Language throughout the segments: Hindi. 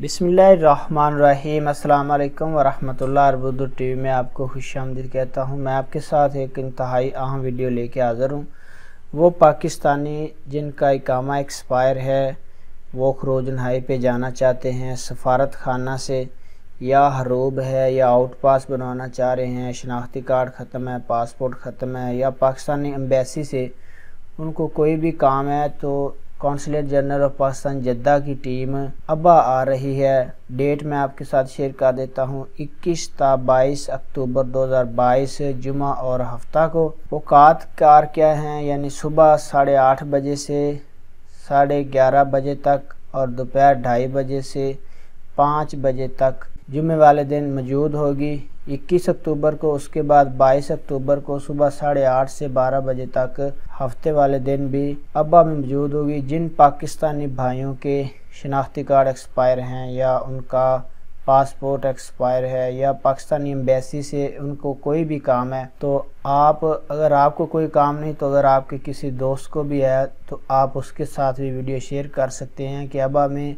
बिस्मिल्लाहिर्रहमानिर्रहीम। अस्सलाम वालेकुम वरहमतुल्लाह। अर्बुद टीवी में आपको खुशामदीद कहता हूं। मैं आपके साथ एक इंतहाई अहम वीडियो लेके हाज़िर हूं। वो पाकिस्तानी जिनका इकामा एक्सपायर है, वो खरोजन हाई पे जाना चाहते हैं, सफारत खाना से या हरूब है या आउट पास बनवाना चाह रहे हैं, शनाख्ती कार्ड ख़त्म है, पासपोर्ट ख़त्म है, या पाकिस्तानी एम्बेसी से उनको कोई भी काम है तो consulate general of Pakistan Jeddah की टीम अब्बा आ रही है। डेट मैं आपके साथ शेयर कर देता हूँ, 21 ता 22 अक्टूबर 2022 जुमा और हफ्ता को। औकात कार क्या हैं, यानी सुबह 8:30 बजे से 11:30 बजे तक और दोपहर 2:30 बजे से 5 बजे तक जुमे वाले दिन मौजूद होगी 21 अक्टूबर को। उसके बाद 22 अक्टूबर को सुबह 8:30 से 12 बजे तक हफ्ते वाले दिन भी अब्बा में मौजूद होगी। जिन पाकिस्तानी भाइयों के शनाख्ती कार्ड एक्सपायर हैं या उनका पासपोर्ट एक्सपायर है या पाकिस्तानी एम्बेसी से उनको कोई भी काम है, तो अगर आपको कोई काम नहीं तो अगर आपके किसी दोस्त को भी है तो आप उसके साथ भी वीडियो शेयर कर सकते हैं कि अब्बा में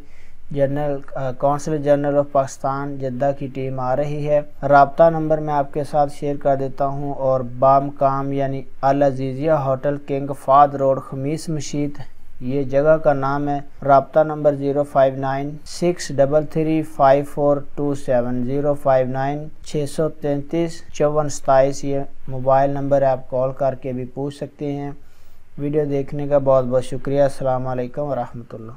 consulate general of Pakistan Jeddah की टीम आ रही है। राब्ता नंबर मैं आपके साथ शेयर कर देता हूं। और बाम काम यानी Al Aziziyah hotel, King Fahd Road, Khamis Mushait, ये जगह का नाम है। राब्ता नंबर 05963354270, 059633427, ये मोबाइल नंबर है, आप कॉल करके भी पूछ सकते हैं। वीडियो देखने का बहुत बहुत शुक्रिया। अस्सलाम वालेकुम वरहमतुल्लाह।